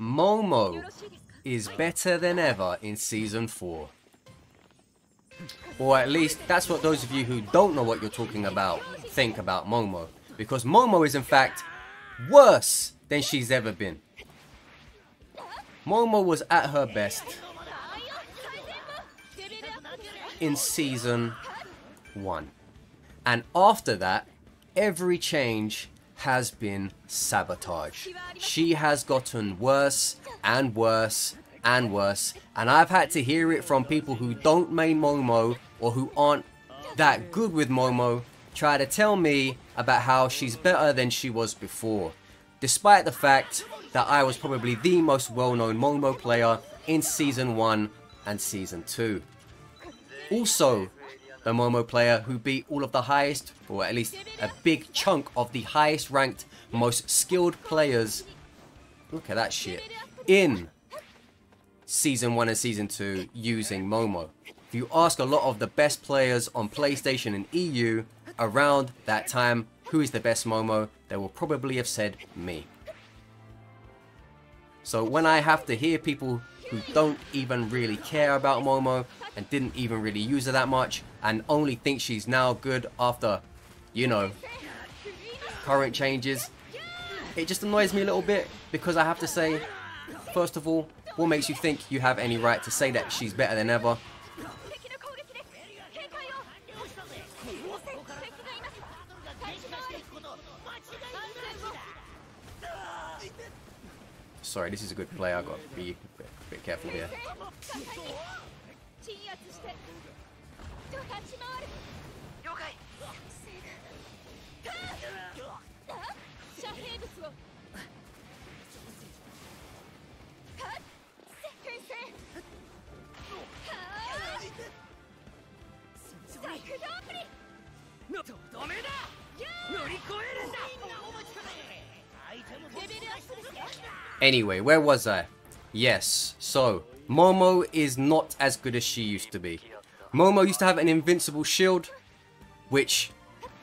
Momo is better than ever in Season 4. Or at least, that's what those of you who don't know what you're talking about think about Momo. Because Momo is in fact worse than she's ever been. Momo was at her best in Season 1. And after that, every change has been sabotaged. She has gotten worse and worse and worse. And I've had to hear it from people who don't main Momo or who aren't that good with Momo try to tell me about how she's better than she was before. Despite the fact that I was probably the most well-known Momo player in Season 1 and Season 2. Also, the Momo player who beat all of the highest, or at least a big chunk of the highest ranked, most skilled players, look at that shit, in Season 1 and Season 2 using Momo. If you ask a lot of the best players on PlayStation and EU around that time, who is the best Momo, they will probably have said me. So when I have to hear people who don't even really care about Momo and didn't even really use her that much and only think she's now good after, you know, current changes, it just annoys me a little bit, because I have to say, first of all, what makes you think you have any right to say that she's better than ever? Sorry, this is a good play. I've got to be a bit careful here. Anyway, where was I? Yes, so Momo is not as good as she used to be. Momo used to have an invincible shield, which,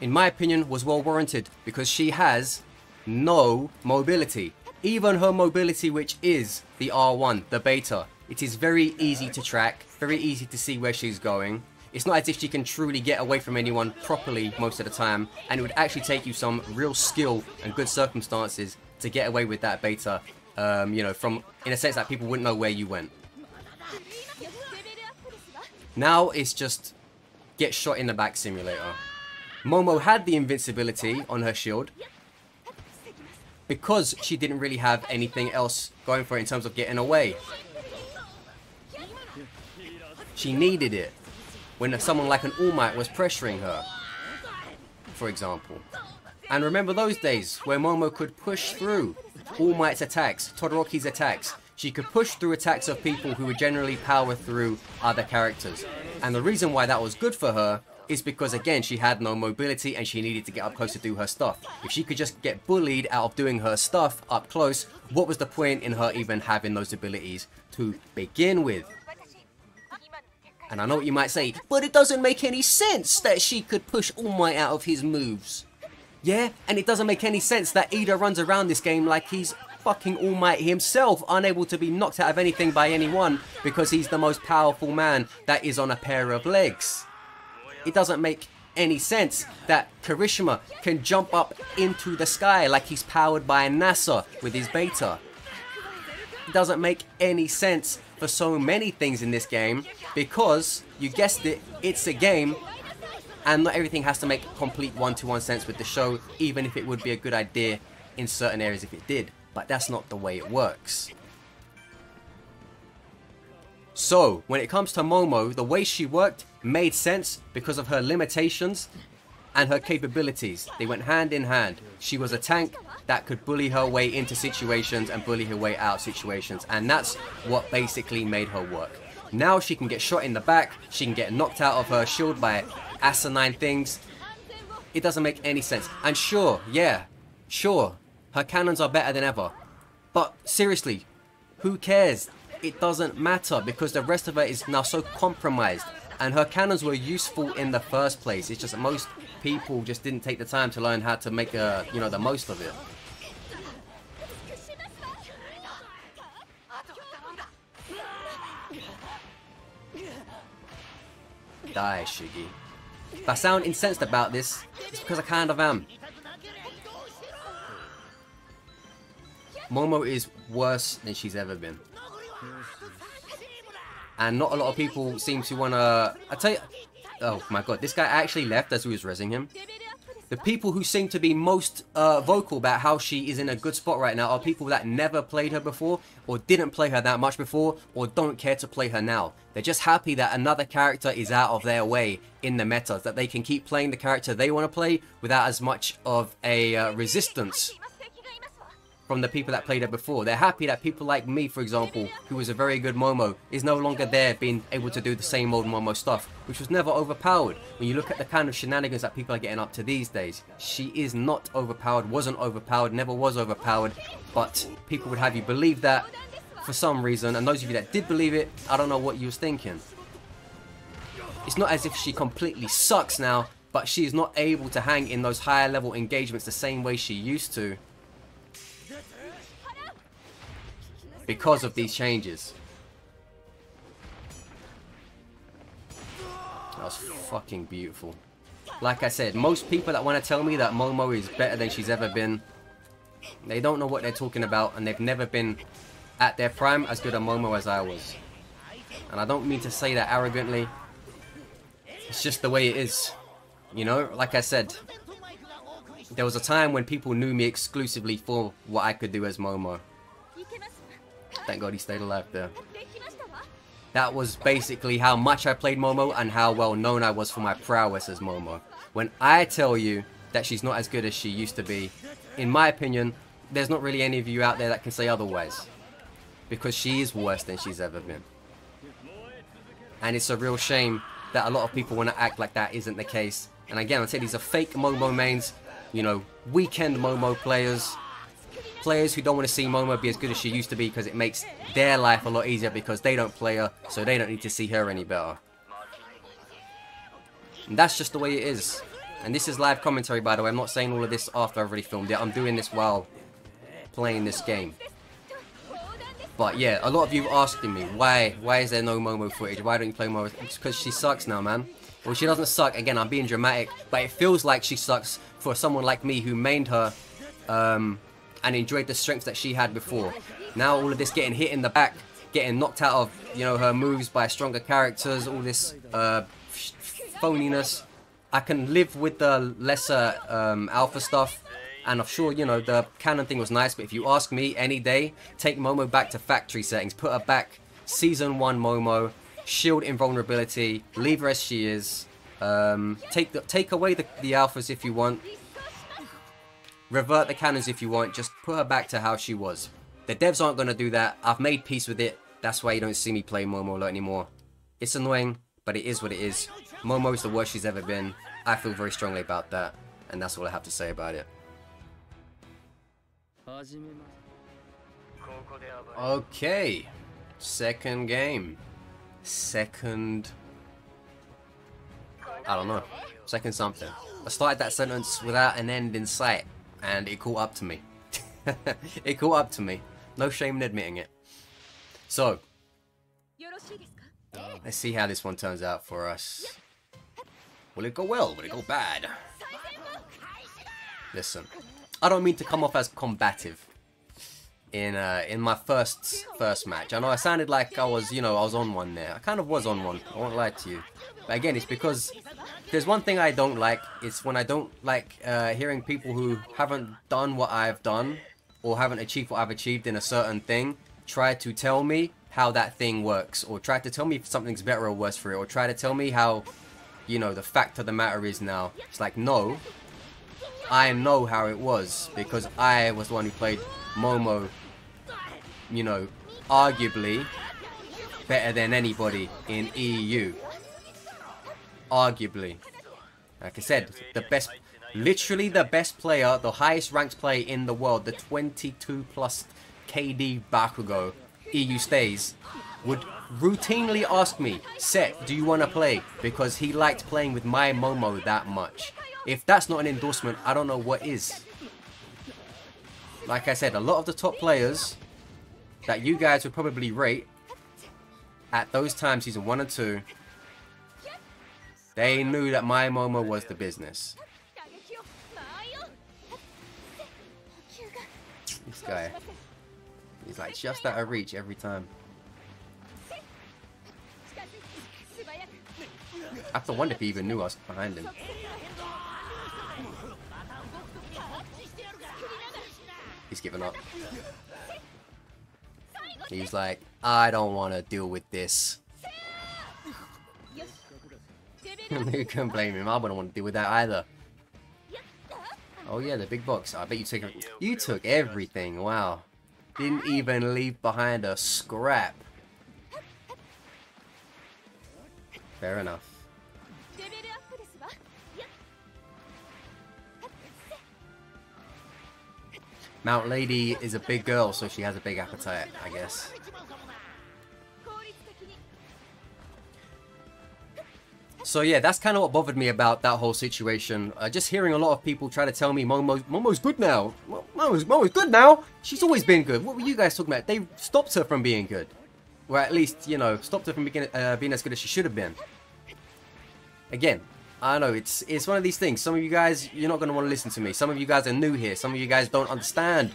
in my opinion, was well warranted, because she has no mobility. Even her mobility, which is the R1, the beta, it is very easy to track, very easy to see where she's going. It's not as if she can truly get away from anyone properly most of the time, and it would actually take you some real skill and good circumstances to get away with that beta, you know, from, in a sense that people wouldn't know where you went. Now it's just get shot in the back simulator. Momo had the invincibility on her shield because she didn't really have anything else going for it in terms of getting away. She needed it when someone like an All Might was pressuring her, for example. And remember those days where Momo could push through All Might's attacks, Todoroki's attacks. She could push through attacks of people who would generally power through other characters. And the reason why that was good for her is because, again, she had no mobility and she needed to get up close to do her stuff. If she could just get bullied out of doing her stuff up close, what was the point in her even having those abilities to begin with? And I know what you might say, but it doesn't make any sense that she could push All Might out of his moves. Yeah, and it doesn't make any sense that Ida runs around this game like he's fucking All Might himself, unable to be knocked out of anything by anyone because he's the most powerful man that is on a pair of legs. It doesn't make any sense that Kirishima can jump up into the sky like he's powered by NASA with his beta. It doesn't make any sense for so many things in this game because, you guessed it, it's a game. And not everything has to make complete one-to-one sense with the show, even if it would be a good idea in certain areas if it did. But that's not the way it works. So, when it comes to Momo, the way she worked made sense because of her limitations and her capabilities. They went hand in hand. She was a tank that could bully her way into situations and bully her way out of situations. And that's what basically made her work. Now she can get shot in the back, she can get knocked out of her shield by asinine things. It doesn't make any sense. And sure, yeah, sure, her cannons are better than ever. But seriously, who cares? It doesn't matter because the rest of her is now so compromised. And her cannons were useful in the first place. It's just that most people just didn't take the time to learn how to make you know, the most of it. Die, Shiggy. If I sound incensed about this, it's because I kind of am. Momo is worse than she's ever been. And not a lot of people seem to want to... I tell you... Oh my god, this guy actually left as we was rezzing him. The people who seem to be most vocal about how she is in a good spot right now are people that never played her before, or didn't play her that much before, or don't care to play her now. They're just happy that another character is out of their way in the meta, that they can keep playing the character they want to play without as much of a resistance from the people that played her before. They're happy that people like me, for example, who was a very good Momo, is no longer there being able to do the same old Momo stuff, which was never overpowered. When you look at the kind of shenanigans that people are getting up to these days, she is not overpowered, wasn't overpowered, never was overpowered, but people would have you believe that for some reason, and those of you that did believe it, I don't know what you was thinking. It's not as if she completely sucks now, but she is not able to hang in those higher level engagements the same way she used to, because of these changes. That was fucking beautiful. Like I said, most people that want to tell me that Momo is better than she's ever been, they don't know what they're talking about, and they've never been at their prime as good a Momo as I was. And I don't mean to say that arrogantly. It's just the way it is. You know, like I said, there was a time when people knew me exclusively for what I could do as Momo. Thank God he stayed alive there. That was basically how much I played Momo and how well known I was for my prowess as Momo. When I tell you that she's not as good as she used to be, in my opinion, there's not really any of you out there that can say otherwise. Because she is worse than she's ever been. And it's a real shame that a lot of people want to act like that isn't the case. And again, I say these are fake Momo mains, you know, weekend Momo players. Players who don't want to see Momo be as good as she used to be because it makes their life a lot easier because they don't play her, so they don't need to see her any better. And that's just the way it is. And this is live commentary, by the way. I'm not saying all of this after I've already filmed it. I'm doing this while playing this game. But yeah, a lot of you asking me, why is there no Momo footage? Why don't you play Momo? It's because she sucks now, man. Well, she doesn't suck. Again, I'm being dramatic, but it feels like she sucks for someone like me who mained her, and enjoyed the strength that she had before. Now all of this getting hit in the back, getting knocked out of, you know, her moves by stronger characters, all this phoniness. I can live with the lesser alpha stuff, and I'm sure, you know, the canon thing was nice, but if you ask me any day, take Momo back to factory settings, put her back Season 1 Momo, shield invulnerability, leave her as she is, take away the alphas if you want, revert the cannons if you want, just put her back to how she was. The devs aren't going to do that. I've made peace with it. That's why you don't see me play Momo a lot anymore. It's annoying, but it is what it is. Momo is the worst she's ever been. I feel very strongly about that, and that's all I have to say about it. Okay. Second game. Second... I don't know. Second something. I started that sentence without an end in sight, and it caught up to me. It caught up to me. No shame in admitting it. So, let's see how this one turns out for us. Will it go well? Will it go bad? Listen, I don't mean to come off as combative in my first match. I know I sounded like I was, you know, I was on one there. I kind of was on one. I won't lie to you. But again, it's because there's one thing I don't like. It's when I don't like hearing people who haven't done what I've done or haven't achieved what I've achieved in a certain thing try to tell me how that thing works, or try to tell me if something's better or worse for it, or try to tell me how, you know, the fact of the matter is now. It's like, no, I know how it was because I was the one who played Momo, you know, arguably better than anybody in EU. Arguably. Like I said, the best, literally the best player, the highest ranked player in the world, the 22 plus KD Bakugo, EU stays, would routinely ask me, Set, do you want to play? Because he liked playing with my Momo that much. If that's not an endorsement, I don't know what is. Like I said, a lot of the top players that you guys would probably rate at those times, season 1 and 2, They knew that my Momo was the business. This guy, he's like just out of reach every time. I have to wonder if he even knew I was behind him. He's given up. He's like, I don't want to deal with this. You can't blame him. I wouldn't want to deal with that either. Oh yeah, the big box. I bet you took everything. Wow. Didn't even leave behind a scrap. Fair enough. Mount Lady is a big girl, so she has a big appetite, I guess. So yeah, that's kind of what bothered me about that whole situation. Just hearing a lot of people try to tell me Momo's good now. Momo's good now. She's always been good. What were you guys talking about? They stopped her from being good. Or at least, you know, stopped her from being as good as she should have been. Again, I know, it's one of these things. Some of you guys, you're not going to want to listen to me. Some of you guys are new here. Some of you guys don't understand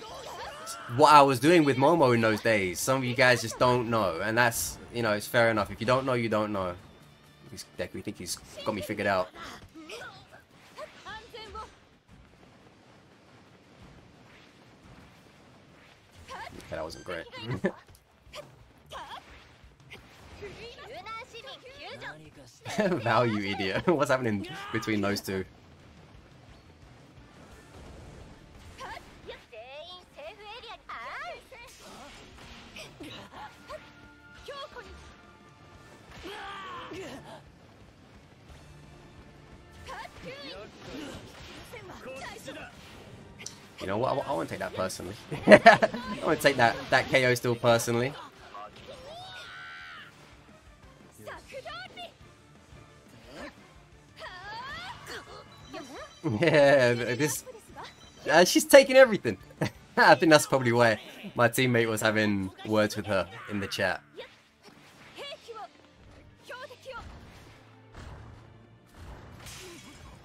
what I was doing with Momo in those days. Some of you guys just don't know. And that's, you know, it's fair enough. If you don't know, you don't know. This deku, we think he's got me figured out. Okay, that wasn't great. Value idiot. What's happening between those two? You know what? I won't take that personally. I won't take that KO still personally. Yeah, this. She's taking everything. I think that's probably why my teammate was having words with her in the chat.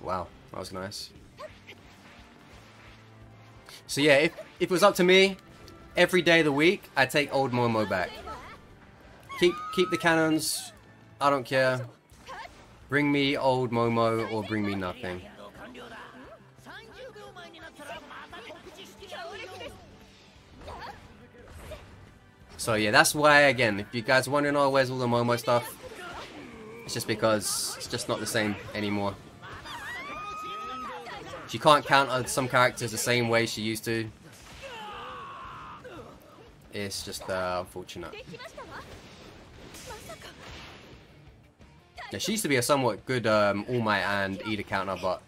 Wow, that was nice. So yeah, if it was up to me, every day of the week, I'd take old Momo back. Keep the cannons. I don't care. Bring me old Momo or bring me nothing. So yeah, that's why, again, if you guys want to know where's all the Momo stuff, it's just because it's just not the same anymore. She can't counter some characters the same way she used to. It's just unfortunate. Yeah, she used to be a somewhat good All Might and Ida counter, but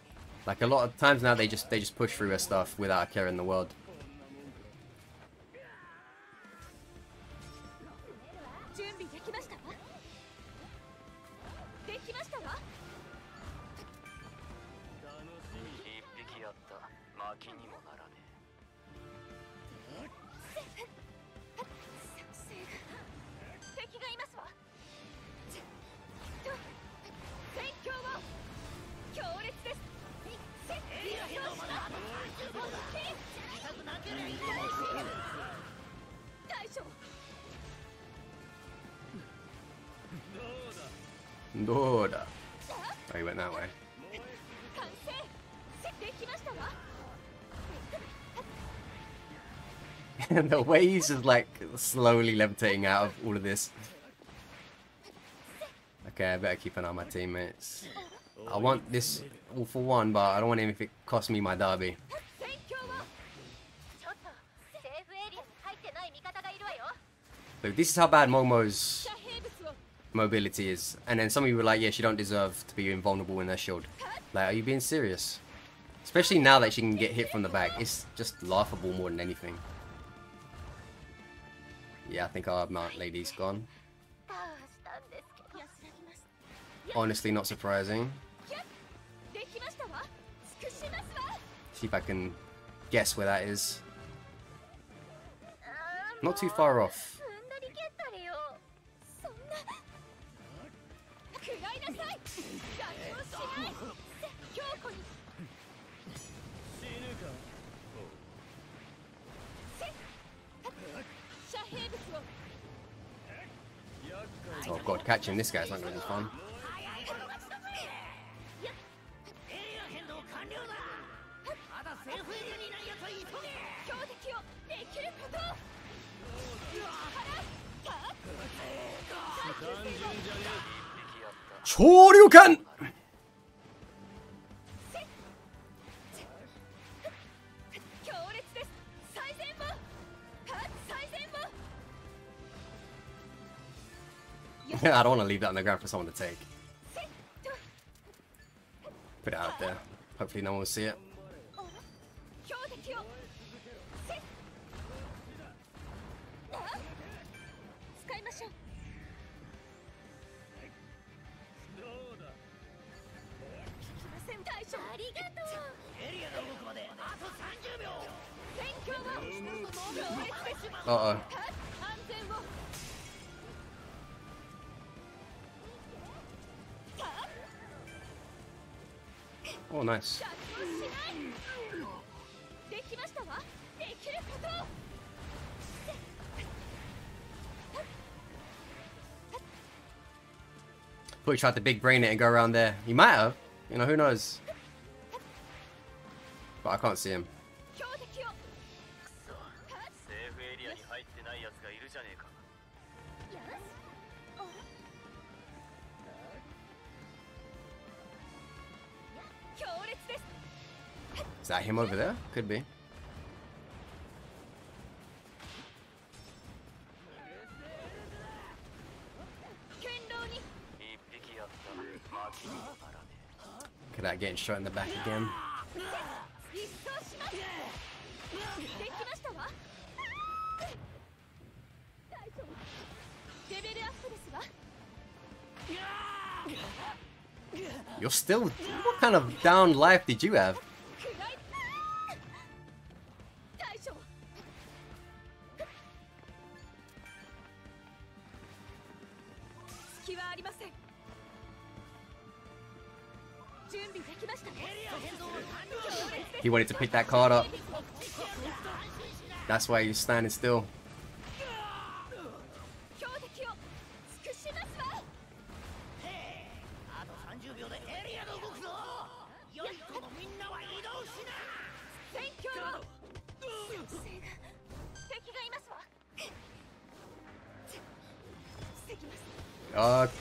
like a lot of times now they just push through her stuff without a care in the world. Doda. Oh, he went that way. The way he's just like slowly levitating out of all of this. Okay, I better keep an eye on my teammates. I want this all for one, but I don't want him if it costs me my derby. Look, this is how bad Momo's mobility is. And then some of you were like, yeah, she don't deserve to be invulnerable in her shield. Like, are you being serious? Especially now that she can get hit from the back. It's just laughable more than anything. Yeah, I think our Mount Lady's gone. Honestly, not surprising. See if I can guess where that is. Not too far off. Oh god, catching this guy's not going to be fun. Shoryuken! I don't want to leave that on the ground for someone to take. Put it out there. Hopefully no one will see it. Uh-oh. Oh, nice. Thought he tried to big brain it and go around there. He might have. You know, who knows? But I can't see him. Is that him over there? Could be. Look at that, getting shot in the back again. You're still... What kind of down life did you have? He wanted to pick that card up. That's why he's standing still.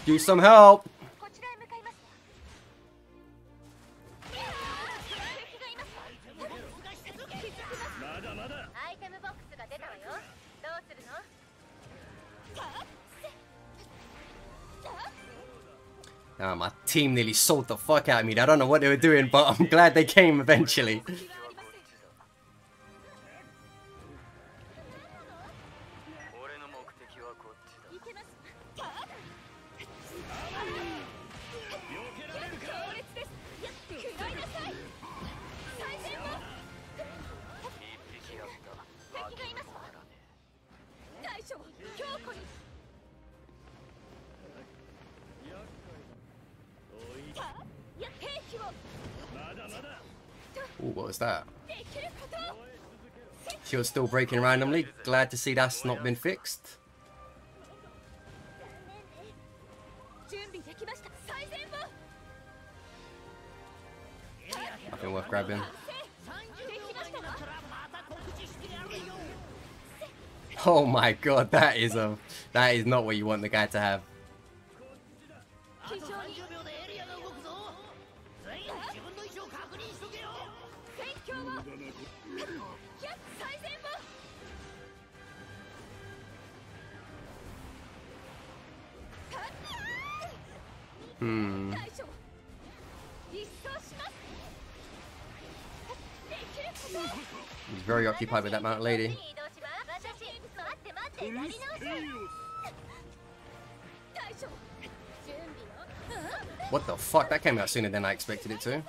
Do some help. My team nearly sold the fuck out of me. I don't know what they were doing, but I'm glad they came eventually. Ooh, what was that? She was still breaking randomly. Glad to see that's not been fixed. Nothing worth grabbing. Oh my god, that is not what you want the guy to have. He's very occupied with that mountain lady. What the fuck? That came out sooner than I expected it to.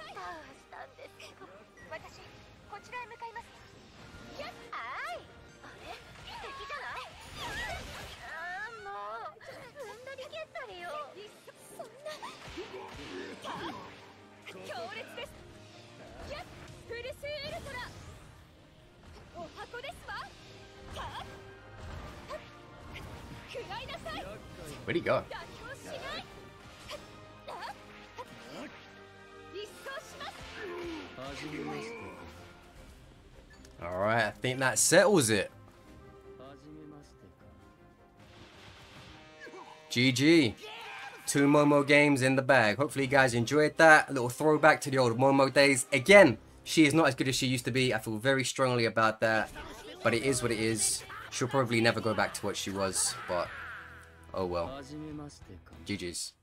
Where'd he go? Alright, I think that settles it. GG. 2 Momo games in the bag. Hopefully you guys enjoyed that. A little throwback to the old Momo days. Again, she is not as good as she used to be. I feel very strongly about that. But it is what it is. She'll probably never go back to what she was. But, oh well. GG's.